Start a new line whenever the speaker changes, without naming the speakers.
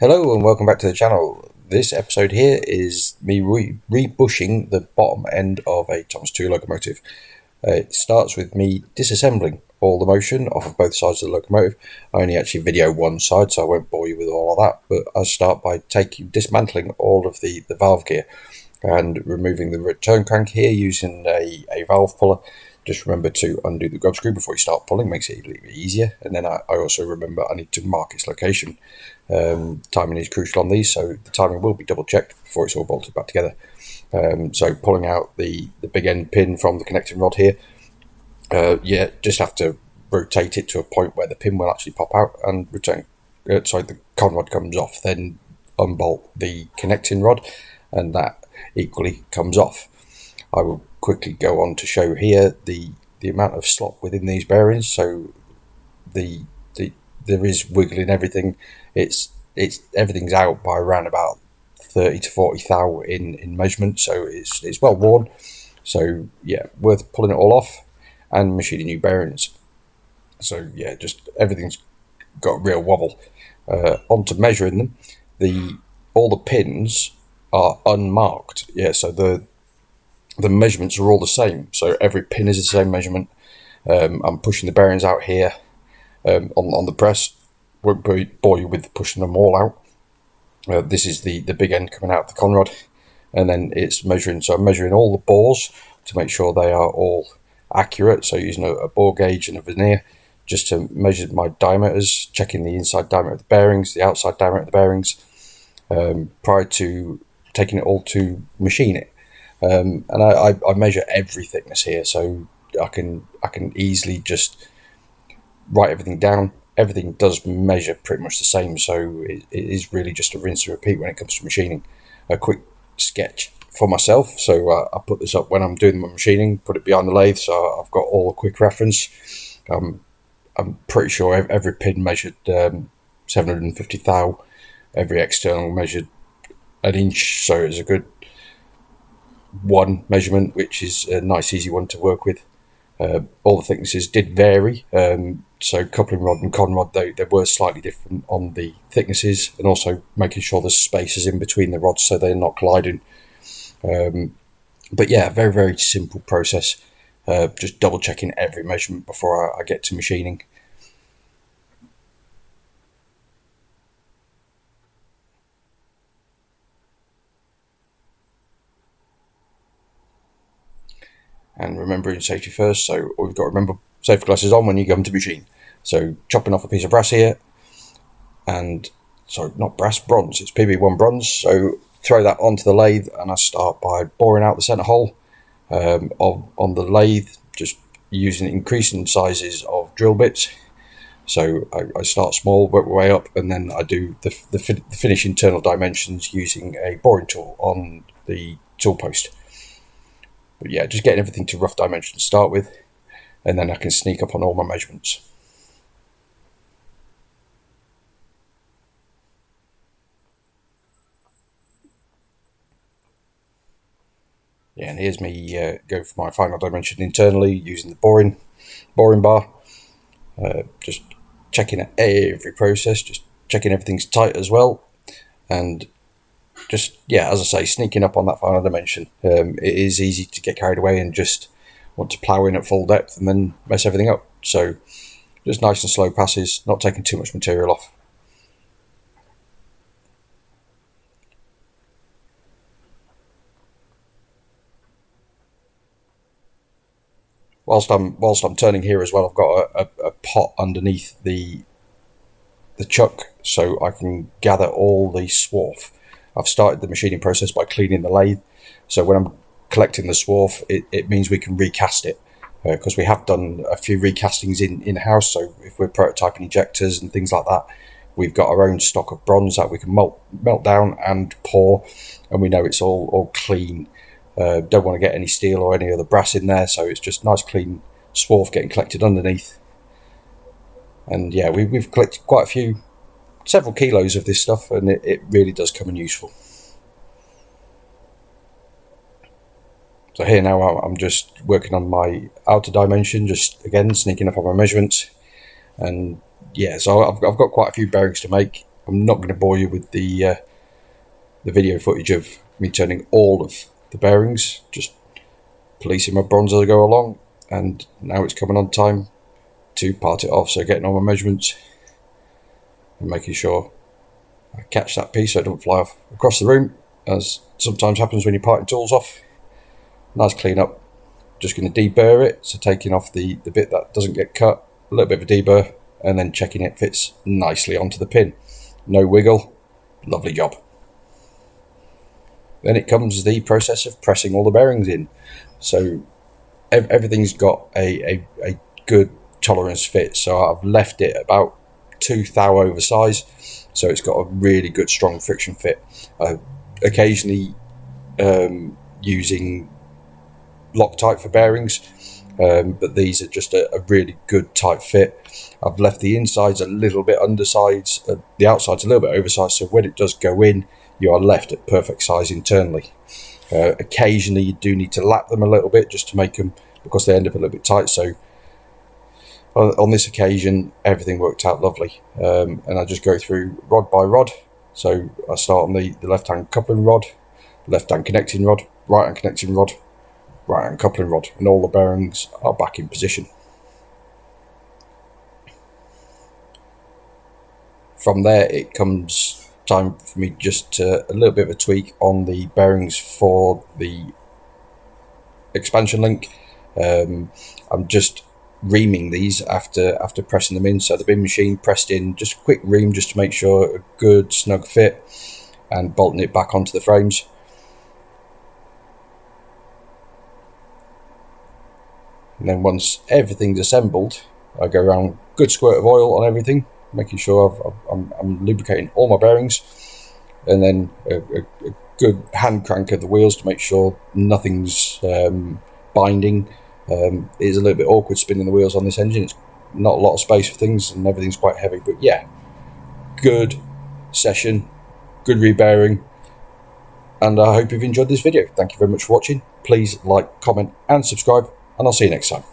Hello and welcome back to the channel. This episode here is me re-bushing the bottom end of a Thomas II locomotive. It starts with me disassembling all the motion off of both sides of the locomotive. I only actually video one side, so I won't bore you with all of that, but I start by dismantling all of the valve gear and removing the return crank here using a valve puller. Just remember to undo the grub screw before you start pulling, makes it a little bit easier. And then I also remember I need to mark its location. Timing is crucial on these, so the timing will be double checked before it's all bolted back together. So pulling out the big end pin from the connecting rod here, just have to rotate it to a point where the pin will actually pop out and the con rod comes off. Then unbolt the connecting rod and that equally comes off. I will quickly go on to show here the amount of slop within these bearings. So there is wiggling everything. It's everything's out by around about 30 to 40 thou in measurement, so it's well worn. So yeah, worth pulling it all off and machining new bearings. So yeah, just everything's got real wobble. Onto measuring them, all the pins are unmarked. Yeah, so the measurements are all the same. So every pin is the same measurement. I'm pushing the bearings out here on the press. Won't bore you with pushing them all out. This is the big end coming out of the con rod, and then it's measuring. So I'm measuring all the bores to make sure they are all accurate. So using a bore gauge and a vernier just to measure my diameters, checking the inside diameter of the bearings, the outside diameter of the bearings, prior to taking it all to machine it. And I measure every thickness here, so I can easily just write everything down. Everything does measure pretty much the same, so it is really just a rinse and repeat when it comes to machining. A quick sketch for myself, so I put this up when I'm doing my machining, put it behind the lathe, so I've got all the quick reference. I'm pretty sure every pin measured 750 thou, every external measured an inch, so it's a good one measurement, which is a nice easy one to work with. All the thicknesses did vary, so coupling rod and con rod, they were slightly different on the thicknesses, and also making sure there's spaces in between the rods so they're not colliding. But yeah, very, very simple process. Just double checking every measurement before I get to machining. And remembering safety first, so we've got to remember safety glasses on when you come to machine. So chopping off a piece of brass here, and sorry, not brass, bronze, it's PB1 bronze. So throw that onto the lathe, and I start by boring out the centre hole on the lathe, just using increasing sizes of drill bits. So I start small, work my way up, and then I do the finish internal dimensions using a boring tool on the tool post. But yeah, just getting everything to rough dimensions to start with, and then I can sneak up on all my measurements. Yeah, and here's me go for my final dimension internally using the boring bar. Just checking at every process, just checking everything's tight as well, and just, yeah, as I say, sneaking up on that final dimension. It is easy to get carried away and just want to plough in at full depth and then mess everything up. So just nice and slow passes, not taking too much material off. Whilst I'm turning here as well, I've got a pot underneath the chuck, so I can gather all the swarf. I've started the machining process by cleaning the lathe, so when I'm collecting the swarf, it means we can recast it, because we have done a few recastings in-house. So if we're prototyping ejectors and things like that, we've got our own stock of bronze that we can melt down and pour, and we know it's all clean. Don't want to get any steel or any other brass in there, so it's just nice clean swarf getting collected underneath. And yeah, we've collected quite several kilos of this stuff, and it really does come in useful. So here now I'm just working on my outer dimension, just again sneaking up on my measurements. And yeah, so I've got quite a few bearings to make. I'm not going to bore you with the video footage of me turning all of the bearings, just policing my bronze as I go along. And now it's coming on time to part it off, so getting all my measurements and making sure I catch that piece so it don't fly off across the room, as sometimes happens when you're parting tools off. Nice clean up. Just going to deburr it, so taking off the bit that doesn't get cut, a little bit of a deburr, and then checking it fits nicely onto the pin. No wiggle. Lovely job. Then it comes the process of pressing all the bearings in. So everything's got a good tolerance fit, so I've left it about 2 thou oversize, so it's got a really good strong friction fit. Occasionally using Loctite for bearings, but these are just a really good tight fit. I've left the insides a little bit undersized, the outside's a little bit oversized, so when it does go in, you are left at perfect size internally. Occasionally you do need to lap them a little bit just to make them, because they end up a little bit tight. So on this occasion everything worked out lovely, and I just go through rod by rod. So I start on the left hand coupling rod, left hand connecting rod, right hand connecting rod, right hand coupling rod, and all the bearings are back in position. From there it comes time for me just to a little bit of a tweak on the bearings for the expansion link. I'm just reaming these after pressing them in, so the bin machine pressed in just a quick ream just to make sure a good snug fit, and bolting it back onto the frames. And then once everything's assembled, I go around, good squirt of oil on everything, making sure I'm lubricating all my bearings, and then a good hand crank of the wheels to make sure nothing's binding. It is a little bit awkward spinning the wheels on this engine. It's not a lot of space for things and everything's quite heavy, but yeah, good session, good rebearing, and I hope you've enjoyed this video. Thank you very much for watching. Please like, comment and subscribe, and I'll see you next time.